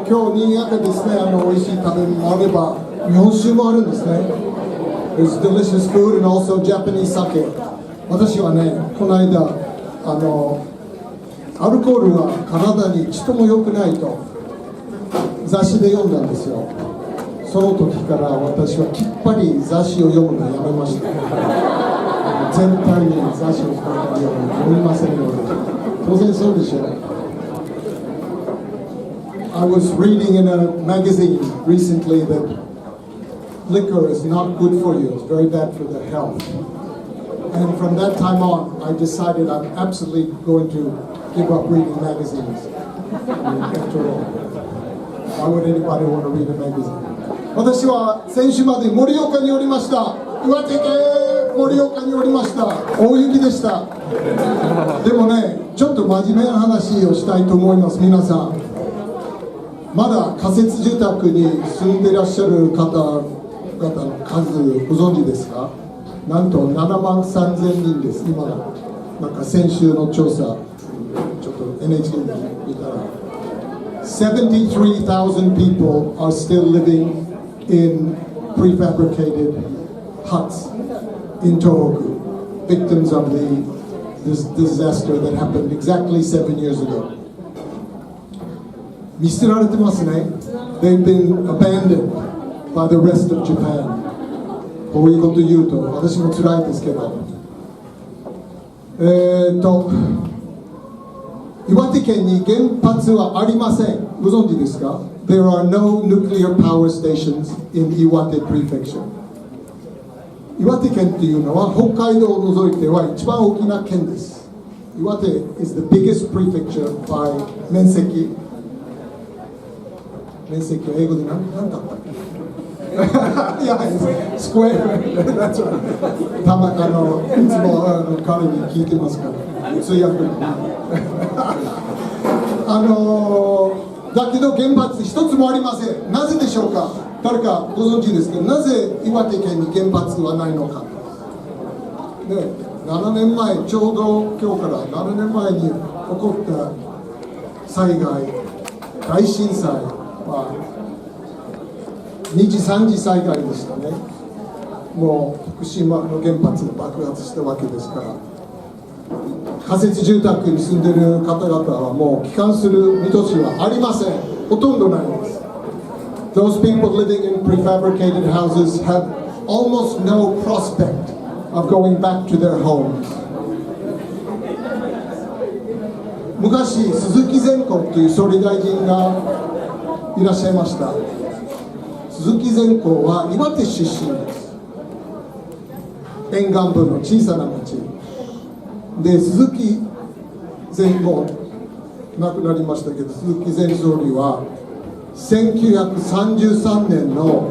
今日新潟ですね、美味しい食べ物もあれば日本酒もあるんですね。There's delicious food and also Japanese sake。私はね、この間アルコールは体にちとも良くないと雑誌で読んだんですよ。その時から私はきっぱり雑誌を読むのをやめました。絶対に雑誌を読みませんので。当然そうでしょう。I was reading in a magazine recently that liquor is not good for you. It's very bad for the health. And from that time on, I decided I'm absolutely going to give up reading magazines. After all, why would anybody want to read a magazine? 私は先週まで盛岡におりました。岩手県盛岡におりました。大雪でした。でもね、ちょっと真面目な話をしたいと思います。皆さん、まだ仮設住宅に住んでいらっしゃる方々の数ご存知ですか？なんと7万3000人です。今なんか先週の調査、ちょっと NHK で見たら 73,000 people are still living in prefabricated huts in Tohoku, victims of this disaster that happened exactly 7 years ago. 見捨てられてますね。They've been abandoned by the rest of Japan. こういうこと言うと私も辛いですけど、岩手県に原発はありません。ご存知ですか？ There are no nuclear power stations in Iwate Prefecture. 岩手県っていうのは北海道を除いては一番大きな県です。岩手 is the biggest prefecture by 面積は英語で何だったっけ？いや、スクエア、that's right。いつも彼に聞いてますから、通訳に。だけど原発一つもありません。なぜでしょうか？誰かご存知ですけど、なぜ岩手県に原発はないのか。ね、7年前、ちょうど今日から7年前に起こった災害、大震災は2次3次災害でしたね。もう福島の原発が爆発したわけですから、仮設住宅に住んでいる方々はもう帰還する見通しはありません。ほとんどないです。Those people living in prefabricated houses have almost no prospect of going back to their homes. 昔、鈴木善子という総理大臣がいらっしゃいました。鈴木善子は岩手出身です。沿岸部の小さな町で、鈴木善子亡くなりましたけど、鈴木前総理は1933年の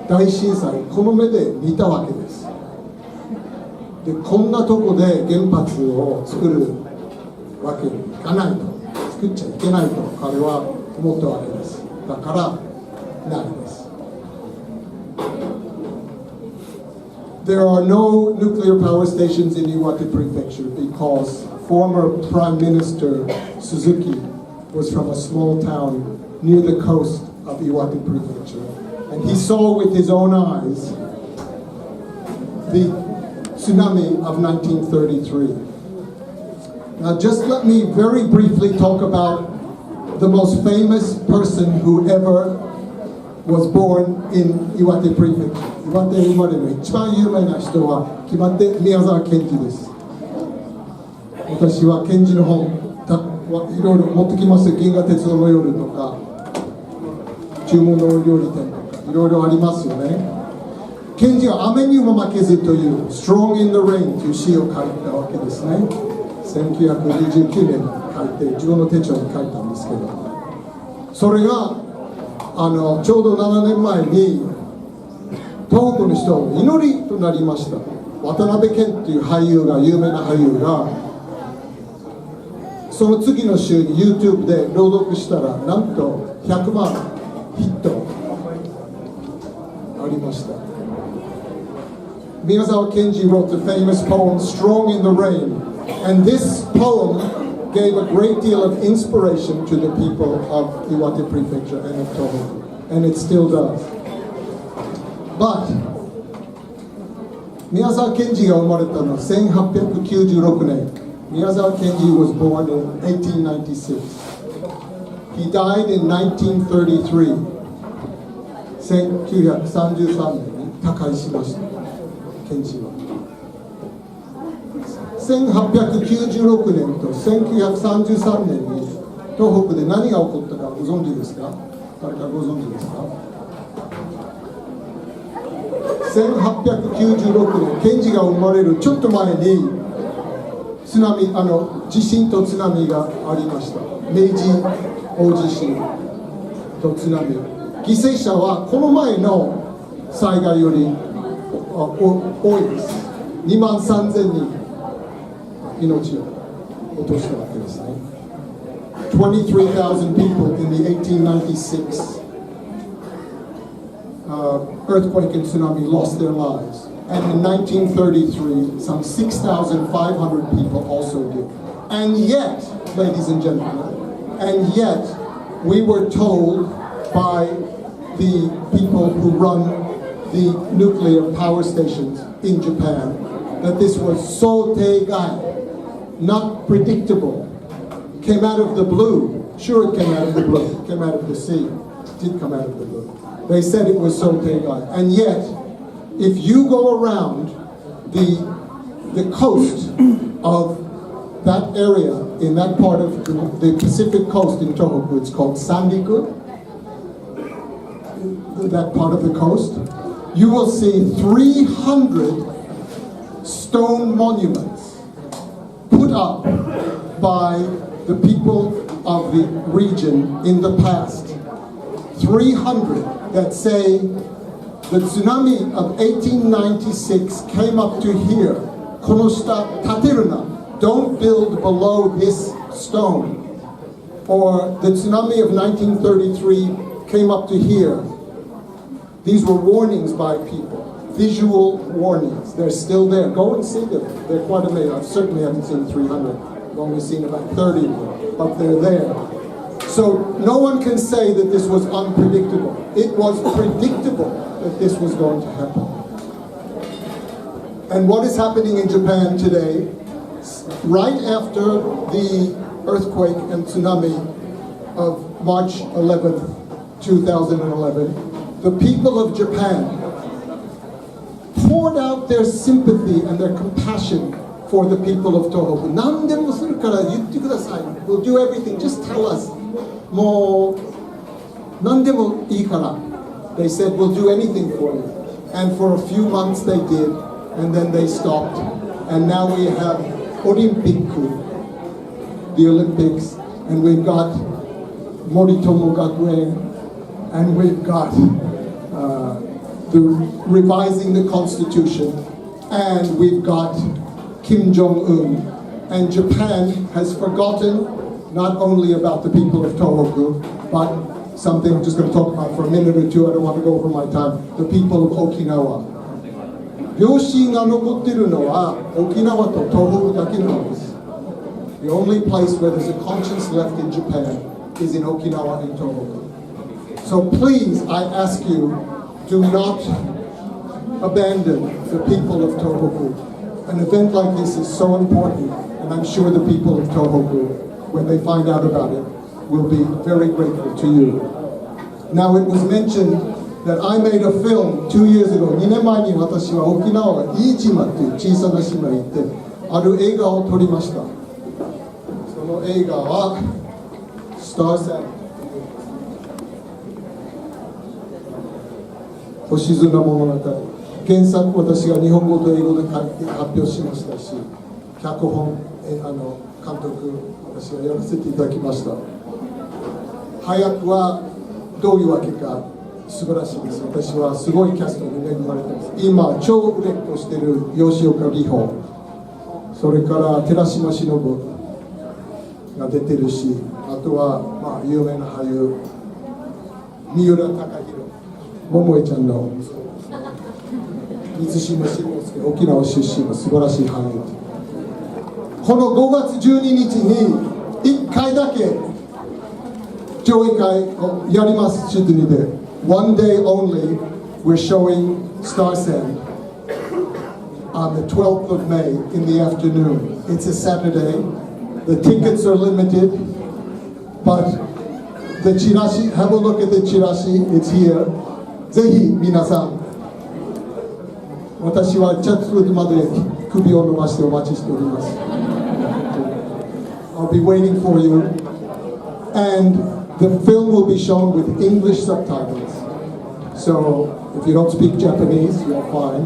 大震災この目で見たわけです。で、こんなとこで原発を作るわけにいかないと、作っちゃいけないと彼は思ったわけです。だからないです。There are no nuclear power stations in Iwate Prefecture because former Prime Minister Suzuki was from a small town near the coast of Iwate Prefecture, and he saw with his own eyes the tsunami of 1933. Now, just let me very briefly talk about the most famous person who ever was born in Iwate Prefecture. 岩手生まれの一番有名な人は決まって宮沢賢治です。私は賢治の本いろいろ持ってきました。銀河鉄道の夜とか注文の料理店とかいろいろありますよね。賢治は雨にも負けずという Strong in the Rain という詩を書いたわけですね。1929年に書いて自分の手帳に書いたんですけど、それがちょうど7年前に東北の人の祈りとなりました。渡辺謙という俳優が、有名な俳優がその次の週に YouTube で朗読したらなんと100万ヒットありました。宮沢賢治 wrote the famous poem Strong in the Rain, and this poem gave a great deal of inspiration to the people of Iwate Prefecture and of Tohoku, and it still does. But 宮沢賢治が生まれたのは1896年。宮沢賢治 was born in 1896. He died in 1933. 1933年に他界しました。賢治は。1896年と1933年に東北で何が起こったかご存知ですか？誰かご存知ですか？1896年、賢治が生まれるちょっと前に津波、地震と津波がありました。明治大地震と津波。犠牲者はこの前の災害より多いです。23,000人命を落としたわけですね。23,000 people in the 1896 earthquake and tsunami lost their lives. And in 1933, some 6,500 people also did. And yet, ladies and gentlemen, and yet we were told by the people who run the nuclear power stations in Japan that this was soteigai, not predictable, came out of the blue. Sure, it came out of the blue, it came out of the sea. It did come out of the blue. They said it was soteigai. And yet, if you go around the coast of that area, in that part of the Pacific coast in Tohoku, it's called Sanriku, that part of the coast, you will see 300 stone monuments put up by the people of the region in the past. 300 that say the tsunami of 1896 came up to here. この下建てるな. Don't build below this stone. Or the tsunami of 1933 came up to here. These were warnings by people, visual warnings. They're still there. Go and see them. They're quite amazing. I certainly haven't seen 300. I've only seen about 30 of them, but they're there. So no one can say that this was unpredictable. It was predictable that this was going to happen. And what is happening in Japan today, right after the earthquake and tsunami of March 11th, 2011, the people of Japan poured out their sympathy and their compassion for the people of Tohoku. 何でもするから言ってください. We'll do everything. Just tell us. もう何でもいいから. They said, we'll do anything for you. And for a few months they did, and then they stopped. And now we have Olympiku, the Olympics, and we've got Moritomo Gakuen, and we've got the revising the constitution, and we've got Kim Jong-un. And Japan has forgotten not only about the people of Tohoku, but something I'm just going to talk about for a minute or two. I don't want to go over my time. The people of Okinawa. 両親が残っているのは沖縄と東北だけなんです。The only place where there's a conscience left in Japan is in Okinawa and Tohoku. So please, I ask you, do not abandon the people of Tohoku. An event like this is so important, and I'm sure the people of Tohoku, when they find out about it, will be very grateful to you. Now, it was mentioned that I made a film 2 years ago. 2年前に私は沖縄飯島という小さな島に行ってある映画を撮りました。その映画はスターセン星砂物語。原作私が日本語と英語で書いて発表しましたし、脚本監督私がやらせていただきました。早くはどういうわけか素晴らしいです。私はすごいキャストに恵まれています。今超売れっ子している吉岡里帆、それから寺島しのぶが出てるし、あとは有名な俳優三浦貴大、桃江ちゃんの水島志郎介、沖縄出身の素晴らしい俳優。この5月12日に1回だけ上映会をやります、シドニーで。One day only, we're showing Star Sand on the 12th of May in the afternoon. It's a Saturday. The tickets are limited, but the chirashi, have a look at the chirashi, it's here. ぜひ皆さん、私はチャットまで首を伸ばしてお待ちしております。I'll be waiting for you. And the film will be shown with English subtitles. So if you don't speak Japanese, you're fine.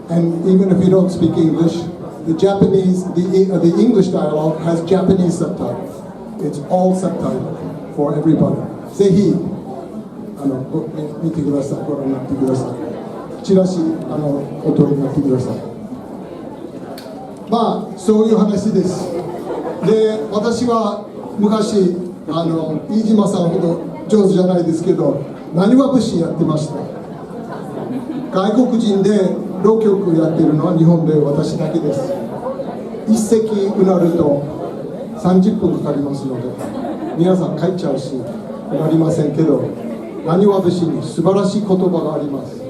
And even if you don't speak English, the English dialogue has Japanese subtitles. It's all subtitled for everybody. ぜひ見てください、ご覧になってください。チラシお取りになってください。まあそういう話です。で、私は昔飯島さんほど上手じゃないですけど、なにわ節やってました。外国人で浪曲やってるのは日本で私だけです。一席うなると30分かかりますので、皆さん帰っちゃうしうなりませんけど、なにわ節に素晴らしい言葉があります。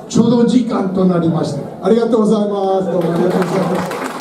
ちょうど時間となりました。ありがとうございます。どうもありがとうございます。